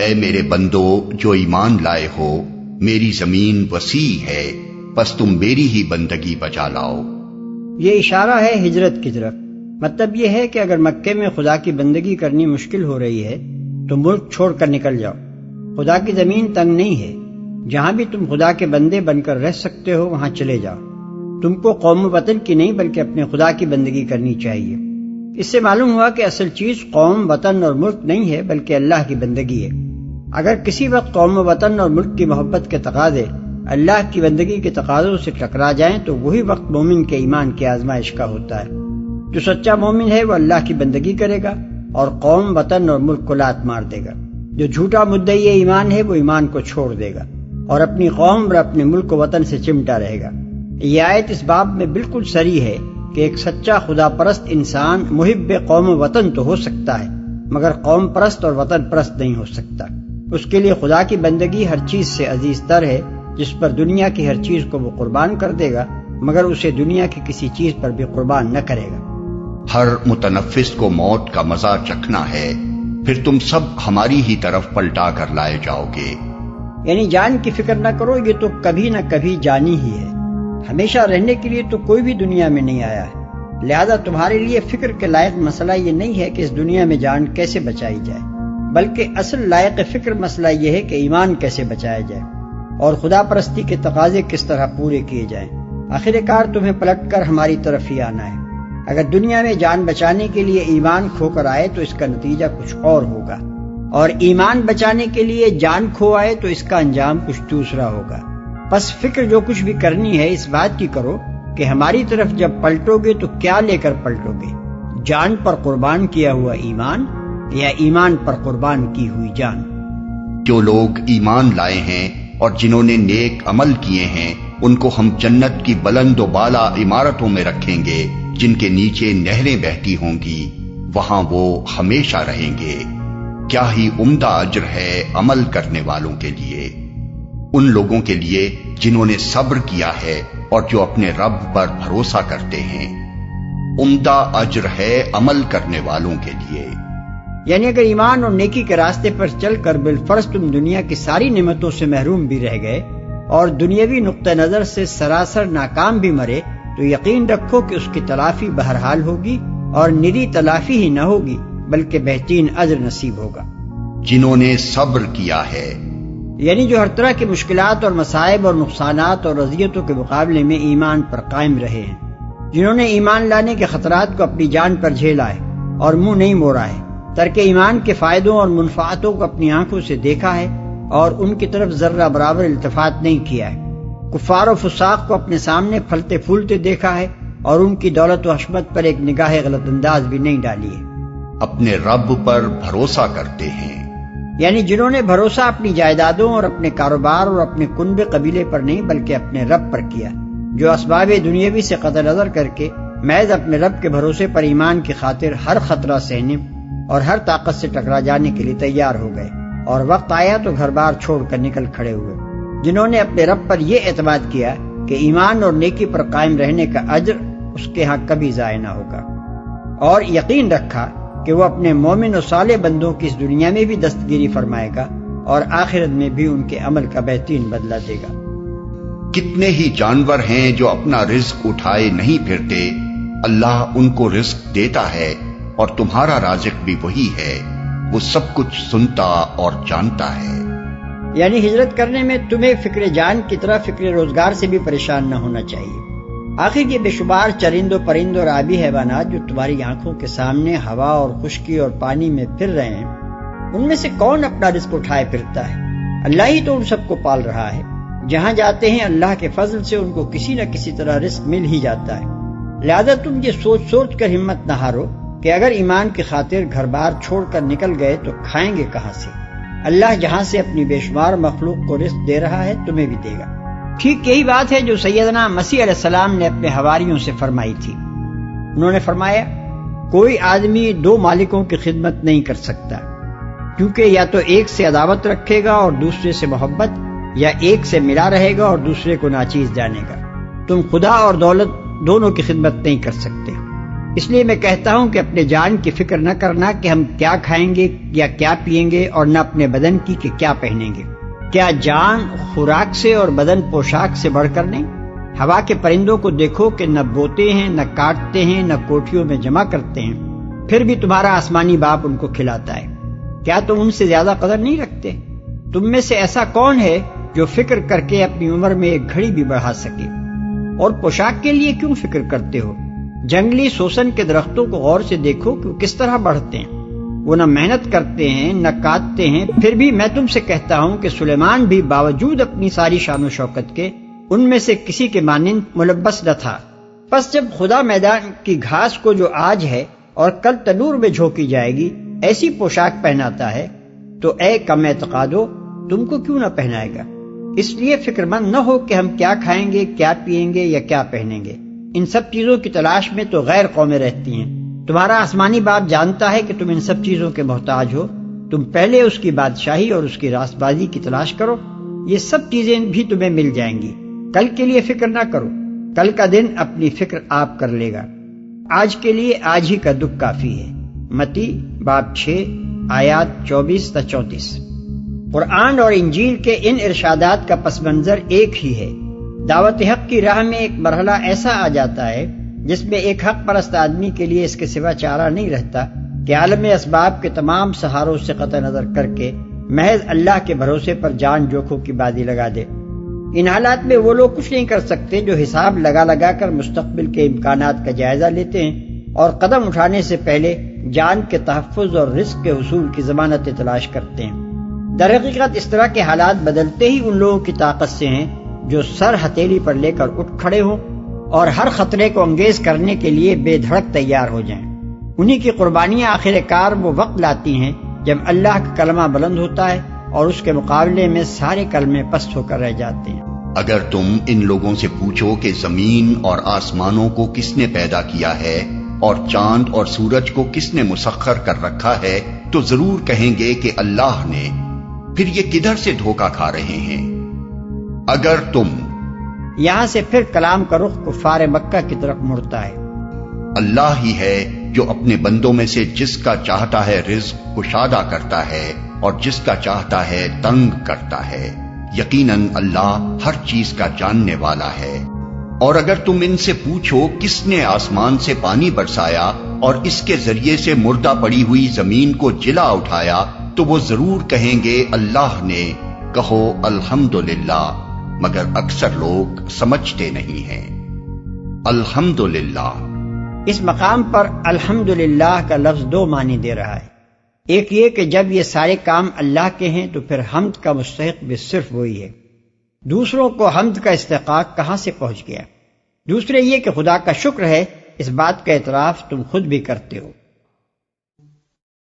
اے میرے بندو جو ایمان لائے ہو، میری زمین وسیع ہے، بس تم میری ہی بندگی بجا لاؤ۔ یہ اشارہ ہے ہجرت کی طرف۔ مطلب یہ ہے کہ اگر مکے میں خدا کی بندگی کرنی مشکل ہو رہی ہے تو ملک چھوڑ کر نکل جاؤ۔ خدا کی زمین تنگ نہیں ہے، جہاں بھی تم خدا کے بندے بن کر رہ سکتے ہو وہاں چلے جاؤ۔ تم کو قوم و وطن کی نہیں بلکہ اپنے خدا کی بندگی کرنی چاہیے۔ اس سے معلوم ہوا کہ اصل چیز قوم، وطن اور ملک نہیں ہے بلکہ اللہ کی بندگی ہے۔ اگر کسی وقت قوم و وطن اور ملک کی محبت کے تقاضے اللہ کی بندگی کے تقاضوں سے ٹکرا جائیں تو وہی وقت مومن کے ایمان کی آزمائش کا ہوتا ہے۔ جو سچا مومن ہے وہ اللہ کی بندگی کرے گا اور قوم، وطن اور ملک کو لات مار دے گا۔ جو جھوٹا مدعی ایمان ہے وہ ایمان کو چھوڑ دے گا اور اپنی قوم اور اپنے ملک و وطن سے چمٹا رہے گا۔ یہ آیت اس باب میں بالکل صریح ہے کہ ایک سچا خدا پرست انسان محب قوم و وطن تو ہو سکتا ہے مگر قوم پرست اور وطن پرست نہیں ہو سکتا۔ اس کے لیے خدا کی بندگی ہر چیز سے عزیز تر ہے، جس پر دنیا کی ہر چیز کو وہ قربان کر دے گا مگر اسے دنیا کی کسی چیز پر بھی قربان نہ کرے گا۔ ہر متنفس کو موت کا مزہ چکھنا ہے، پھر تم سب ہماری ہی طرف پلٹا کر لائے جاؤ گے۔ یعنی جان کی فکر نہ کرو، یہ تو کبھی نہ کبھی جانی ہی ہے۔ ہمیشہ رہنے کے لیے تو کوئی بھی دنیا میں نہیں آیا ہے، لہذا تمہارے لیے فکر کے لائق مسئلہ یہ نہیں ہے کہ اس دنیا میں جان کیسے بچائی جائے، بلکہ اصل لائق فکر مسئلہ یہ ہے کہ ایمان کیسے بچایا جائے اور خدا پرستی کے تقاضے کس طرح پورے کیے جائیں۔ آخر کار تمہیں پلٹ کر ہماری طرف ہی آنا ہے۔ اگر دنیا میں جان بچانے کے لیے ایمان کھو کر آئے تو اس کا نتیجہ کچھ اور ہوگا، اور ایمان بچانے کے لیے جان کھو آئے تو اس کا انجام کچھ دوسرا ہوگا۔ بس فکر جو کچھ بھی کرنی ہے اس بات کی کرو کہ ہماری طرف جب پلٹو گے تو کیا لے کر پلٹو گے، جان پر قربان کیا ہوا ایمان یا ایمان پر قربان کی ہوئی جان۔ جو لوگ ایمان لائے ہیں اور جنہوں نے نیک عمل کیے ہیں ان کو ہم جنت کی بلند و بالا عمارتوں میں رکھیں گے جن کے نیچے نہریں بہتی ہوں گی، وہاں وہ ہمیشہ رہیں گے۔ کیا ہی عمدہ اجر ہے عمل کرنے والوں کے لیے، ان لوگوں کے لیے جنہوں نے صبر کیا ہے اور جو اپنے رب پر بھروسہ کرتے ہیں۔ عمدہ اجر ہے عمل کرنے والوں کے لیے۔ یعنی اگر ایمان اور نیکی کے راستے پر چل کر بالفرض تم دنیا کی ساری نعمتوں سے محروم بھی رہ گئے اور دنیاوی نقطہ نظر سے سراسر ناکام بھی مرے تو یقین رکھو کہ اس کی تلافی بہرحال ہوگی، اور نری تلافی ہی نہ ہوگی بلکہ بہترین اجر نصیب ہوگا۔ جنہوں نے صبر کیا ہے، یعنی جو ہر طرح کی مشکلات اور مصائب اور نقصانات اور اذیتوں کے مقابلے میں ایمان پر قائم رہے ہیں، جنہوں نے ایمان لانے کے خطرات کو اپنی جان پر جھیلا ہے اور منہ نہیں موڑا ہے، ترک ایمان کے فائدوں اور منفعتوں کو اپنی آنکھوں سے دیکھا ہے اور ان کی طرف ذرہ برابر التفات نہیں کیا ہے، کفار و فساق کو اپنے سامنے پھلتے پھولتے دیکھا ہے اور ان کی دولت و حشمت پر ایک نگاہ غلط انداز بھی نہیں ڈالی ہے، اپنے رب پر بھروسہ کرتے ہیں۔ یعنی جنہوں نے بھروسہ اپنی جائیدادوں اور اپنے کاروبار اور اپنے کنب قبیلے پر نہیں بلکہ اپنے رب پر کیا، جو اسباب دنیاوی سے قطع نظر کر کے محض اپنے رب کے بھروسے پر ایمان کی خاطر ہر خطرہ سہنے اور ہر طاقت سے ٹکرا جانے کے لیے تیار ہو گئے، اور وقت آیا تو گھر بار چھوڑ کر نکل کھڑے ہوئے، جنہوں نے اپنے رب پر یہ اعتماد کیا کہ ایمان اور نیکی پر قائم رہنے کا اجر اس کے ہاں کبھی ضائع نہ ہوگا، اور یقین رکھا کہ وہ اپنے مومن و صالح بندوں کی اس دنیا میں بھی دستگیری فرمائے گا اور آخرت میں بھی ان کے عمل کا بہترین بدلہ دے گا۔ کتنے ہی جانور ہیں جو اپنا رزق اٹھائے نہیں پھرتے، اللہ ان کو رزق دیتا ہے اور تمہارا رازق بھی وہی ہے، وہ سب کچھ سنتا اور جانتا ہے۔ یعنی ہجرت کرنے میں تمہیں فکر جان کی طرح فکر روزگار سے بھی پریشان نہ ہونا چاہیے۔ آخر یہ بے شمار چرند و پرند اور آبی حیوانات جو تمہاری آنکھوں کے سامنے ہوا اور خشکی اور پانی میں پھر رہے ہیں، ان میں سے کون اپنا رزق اٹھائے پھرتا ہے؟ اللہ ہی تو ان سب کو پال رہا ہے۔ جہاں جاتے ہیں اللہ کے فضل سے ان کو کسی نہ کسی طرح رزق مل ہی جاتا ہے۔ لہذا تم یہ سوچ سوچ کر ہمت نہ ہارو کہ اگر ایمان کی خاطر گھر بار چھوڑ کر نکل گئے تو کھائیں گے کہاں سے؟ اللہ جہاں سے اپنی بے شمار مخلوق کو رزق دے رہا ہے تمہیں بھی دے گا۔ ٹھیک یہی بات ہے جو سیدنا مسیح علیہ السلام نے اپنے حواریوں سے فرمائی تھی۔ انہوں نے فرمایا، کوئی آدمی دو مالکوں کی خدمت نہیں کر سکتا، کیونکہ یا تو ایک سے عداوت رکھے گا اور دوسرے سے محبت، یا ایک سے ملا رہے گا اور دوسرے کو ناچیز جانے گا۔ تم خدا اور دولت دونوں کی خدمت نہیں کر سکتے۔ اس لیے میں کہتا ہوں کہ اپنے جان کی فکر نہ کرنا کہ ہم کیا کھائیں گے یا کیا پئیں گے، اور نہ اپنے بدن کی کہ کیا پہنیں گے۔ کیا جان خوراک سے اور بدن پوشاک سے بڑھ کر نہیں؟ ہوا کے پرندوں کو دیکھو کہ نہ بوتے ہیں، نہ کاٹتے ہیں، نہ کوٹھیوں میں جمع کرتے ہیں، پھر بھی تمہارا آسمانی باپ ان کو کھلاتا ہے۔ کیا تم ان سے زیادہ قدر نہیں رکھتے؟ تم میں سے ایسا کون ہے جو فکر کر کے اپنی عمر میں ایک گھڑی بھی بڑھا سکے؟ اور پوشاک کے لیے کیوں فکر کرتے ہو؟ جنگلی سوسن کے درختوں کو غور سے دیکھو کہ وہ کس طرح بڑھتے ہیں۔ وہ نہ محنت کرتے ہیں نہ کاٹتے ہیں، پھر بھی میں تم سے کہتا ہوں کہ سلیمان بھی باوجود اپنی ساری شان و شوکت کے ان میں سے کسی کے مانند ملبس نہ تھا۔ پس جب خدا میدان کی گھاس کو جو آج ہے اور کل تنور میں جھونکی جائے گی ایسی پوشاک پہناتا ہے، تو اے کم اعتقادو، تم کو کیوں نہ پہنائے گا؟ اس لیے فکر مند نہ ہو کہ ہم کیا کھائیں گے، کیا پئیں گے یا کیا پہنیں گے۔ ان سب چیزوں کی تلاش میں تو غیر قومیں رہتی ہیں۔ تمہارا آسمانی باپ جانتا ہے کہ تم ان سب چیزوں کے محتاج ہو۔ تم پہلے اس کی بادشاہی اور اس کی راست بازی کی تلاش کرو، یہ سب چیزیں بھی تمہیں مل جائیں گی۔ کل کے لیے فکر نہ کرو، کل کا دن اپنی فکر آپ کر لے گا۔ آج کے لیے آج ہی کا دکھ کافی ہے۔ متی باب 6 آیات 24 تا 34۔ قرآن اور انجیل کے ان ارشادات کا پس منظر ایک ہی ہے۔ دعوت حق کی راہ میں ایک مرحلہ ایسا آ جاتا ہے جس میں ایک حق پرست آدمی کے لیے اس کے سوا چارہ نہیں رہتا کہ عالم اسباب کے تمام سہاروں سے قطع نظر کر کے محض اللہ کے بھروسے پر جان جوکھوں کی بازی لگا دے۔ ان حالات میں وہ لوگ کچھ نہیں کر سکتے جو حساب لگا لگا کر مستقبل کے امکانات کا جائزہ لیتے ہیں اور قدم اٹھانے سے پہلے جان کے تحفظ اور رزق کے حصول کی ضمانت تلاش کرتے ہیں۔ در حقیقت اس طرح کے حالات بدلتے ہی ان لوگوں کی طاقت سے ہیں جو سر ہتھیلی پر لے کر اٹھ کھڑے ہوں اور ہر خطرے کو انگیز کرنے کے لیے بے دھڑک تیار ہو جائیں۔ انہی کی قربانیاں آخر کار وہ وقت لاتی ہیں جب اللہ کا کلمہ بلند ہوتا ہے اور اس کے مقابلے میں سارے کلمے پست ہو کر رہ جاتے ہیں۔ اگر تم ان لوگوں سے پوچھو کہ زمین اور آسمانوں کو کس نے پیدا کیا ہے اور چاند اور سورج کو کس نے مسخر کر رکھا ہے تو ضرور کہیں گے کہ اللہ نے، پھر یہ کدھر سے دھوکہ کھا رہے ہیں؟ اگر تم، یہاں سے پھر کلام کا رخ کفار مکہ کی طرف مڑتا ہے۔ اللہ ہی ہے جو اپنے بندوں میں سے جس کا چاہتا ہے رزق کشادہ کرتا ہے اور جس کا چاہتا ہے تنگ کرتا ہے۔ یقیناً اللہ ہر چیز کا جاننے والا ہے۔ اور اگر تم ان سے پوچھو کس نے آسمان سے پانی برسایا اور اس کے ذریعے سے مردہ پڑی ہوئی زمین کو جلا اٹھایا تو وہ ضرور کہیں گے اللہ نے، کہو الحمدللہ، مگر اکثر لوگ سمجھتے نہیں ہیں۔ الحمدللہ، اس مقام پر الحمدللہ کا لفظ دو معنی دے رہا ہے۔ ایک یہ کہ جب یہ سارے کام اللہ کے ہیں تو پھر حمد کا مستحق بھی صرف وہی ہے۔ دوسروں کو حمد کا استحقاق کہاں سے پہنچ گیا؟ دوسرے یہ کہ خدا کا شکر ہے، اس بات کا اعتراف تم خود بھی کرتے ہو۔